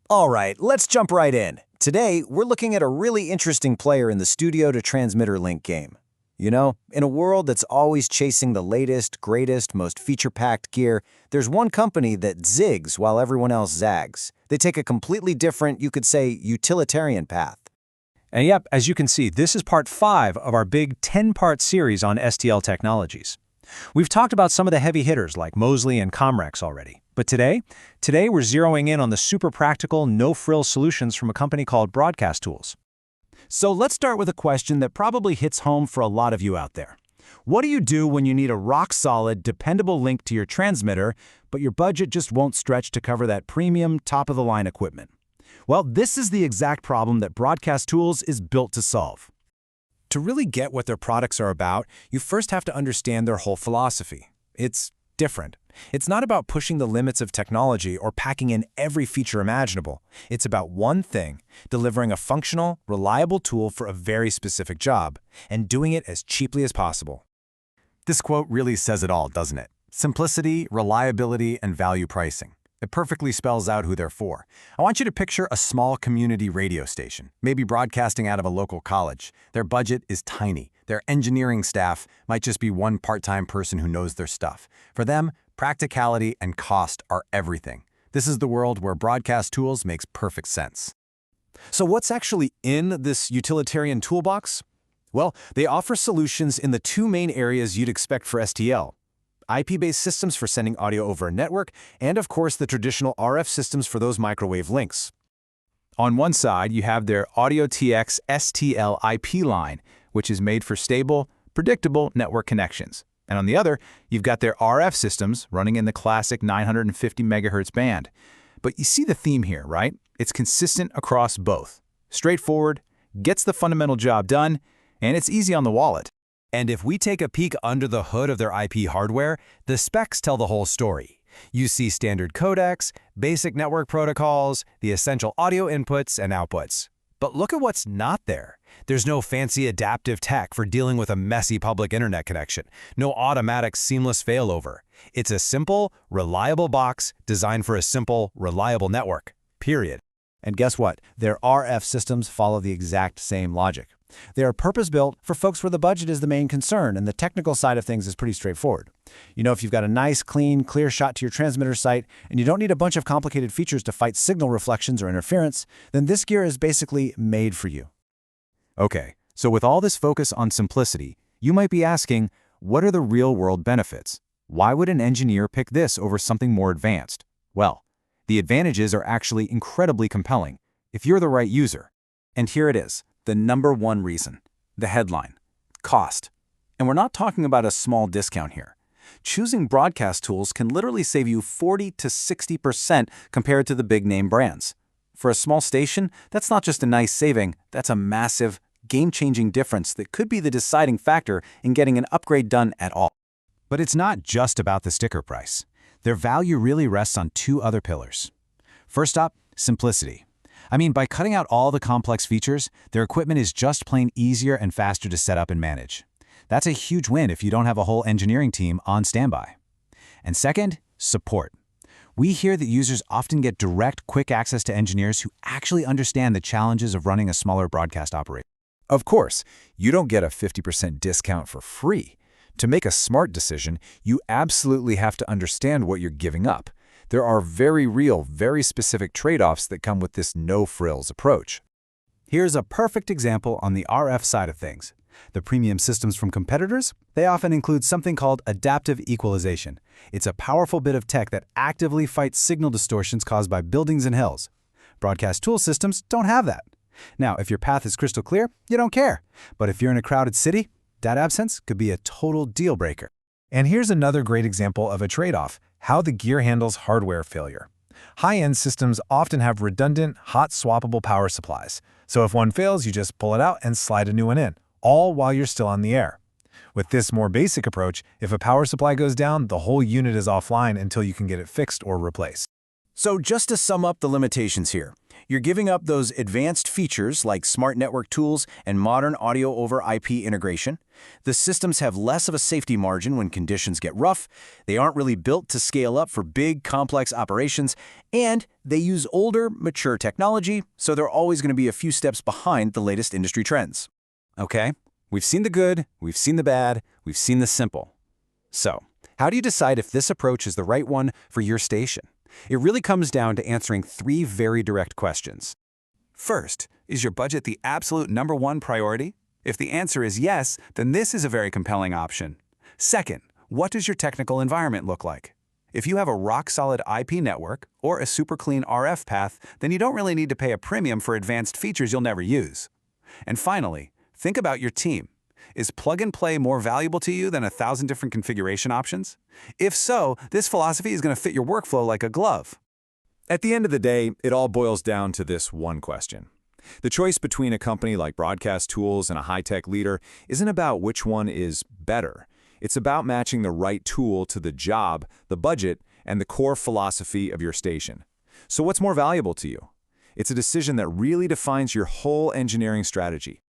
All right, let's jump right in. Today, we're looking at a really interesting player in the studio-to-transmitter link game. You know, in a world that's always chasing the latest, greatest, most feature-packed gear, there's one company that zigs while everyone else zags. They take a completely different, you could say, utilitarian path. And yep, as you can see, this is part 5 of our big 10-part series on STL technologies. We've talked about some of the heavy hitters like Mosley and Comrex already. But today we're zeroing in on the super practical, no-frills solutions from a company called Broadcast Tools. So let's start with a question that probably hits home for a lot of you out there. What do you do when you need a rock-solid, dependable link to your transmitter, but your budget just won't stretch to cover that premium, top-of-the-line equipment? Well, this is the exact problem that Broadcast Tools is built to solve. To really get what their products are about, you first have to understand their whole philosophy. It's different. It's not about pushing the limits of technology or packing in every feature imaginable. It's about one thing, delivering a functional, reliable tool for a very specific job, and doing it as cheaply as possible. This quote really says it all, doesn't it? Simplicity, reliability, and value pricing. It perfectly spells out who they're for. I want you to picture a small community radio station, maybe broadcasting out of a local college. Their budget is tiny. Their engineering staff might just be one part-time person who knows their stuff. For them, practicality and cost are everything. This is the world where Broadcast Tools makes perfect sense. So what's actually in this utilitarian toolbox? Well, they offer solutions in the two main areas you'd expect for STL. IP-based systems for sending audio over a network, and of course the traditional RF systems for those microwave links. On one side, you have their AudioTX STL IP line, which is made for stable, predictable network connections. And on the other, you've got their RF systems running in the classic 950 MHz band. But you see the theme here, right? It's consistent across both. Straightforward, gets the fundamental job done, and it's easy on the wallet. And if we take a peek under the hood of their IP hardware, the specs tell the whole story. You see standard codecs, basic network protocols, the essential audio inputs and outputs. But look at what's not there. There's no fancy adaptive tech for dealing with a messy public internet connection, no automatic seamless failover. It's a simple, reliable box designed for a simple, reliable network, period. And guess what? Their RF systems follow the exact same logic. They are purpose-built for folks where the budget is the main concern and the technical side of things is pretty straightforward. You know, if you've got a nice, clean, clear shot to your transmitter site and you don't need a bunch of complicated features to fight signal reflections or interference, then this gear is basically made for you. Okay, so with all this focus on simplicity, you might be asking, what are the real-world benefits? Why would an engineer pick this over something more advanced? Well, the advantages are actually incredibly compelling if you're the right user. And here it is. The number one reason, the headline, cost. And we're not talking about a small discount here. Choosing Broadcast Tools can literally save you 40 to 60% compared to the big name brands. For a small station, that's not just a nice saving, that's a massive, game-changing difference that could be the deciding factor in getting an upgrade done at all. But it's not just about the sticker price. Their value really rests on two other pillars. First up, simplicity. I mean, by cutting out all the complex features, their equipment is just plain easier and faster to set up and manage. That's a huge win if you don't have a whole engineering team on standby. And second, support. We hear that users often get direct, quick access to engineers who actually understand the challenges of running a smaller broadcast operation. Of course, you don't get a 50% discount for free. To make a smart decision, you absolutely have to understand what you're giving up. There are very real, very specific trade-offs that come with this no-frills approach. Here's a perfect example on the RF side of things. The premium systems from competitors, they often include something called adaptive equalization. It's a powerful bit of tech that actively fights signal distortions caused by buildings and hills. Broadcast tool systems don't have that. Now, if your path is crystal clear, you don't care. But if you're in a crowded city, that absence could be a total deal breaker. And here's another great example of a trade-off, how the gear handles hardware failure. High-end systems often have redundant, hot-swappable power supplies. So if one fails, you just pull it out and slide a new one in, all while you're still on the air. With this more basic approach, if a power supply goes down, the whole unit is offline until you can get it fixed or replaced. So just to sum up the limitations here, You're giving up those advanced features like smart network tools and modern audio over IP integration. The systems have less of a safety margin when conditions get rough, they aren't really built to scale up for big, complex operations, and they use older, mature technology, so they're always going to be a few steps behind the latest industry trends. Okay, we've seen the good, we've seen the bad, we've seen the simple. So, how do you decide if this approach is the right one for your station? It really comes down to answering 3 very direct questions. First, is your budget the absolute #1 priority? If the answer is yes, then this is a very compelling option. Second, what does your technical environment look like? If you have a rock-solid IP network or a super clean RF path, then you don't really need to pay a premium for advanced features you'll never use. And finally, think about your team. Is plug-and-play more valuable to you than 1,000 different configuration options? If so, this philosophy is going to fit your workflow like a glove. At the end of the day, it all boils down to this one question. The choice between a company like Broadcast Tools and a high-tech leader isn't about which one is better. It's about matching the right tool to the job, the budget, and the core philosophy of your station. So what's more valuable to you? It's a decision that really defines your whole engineering strategy.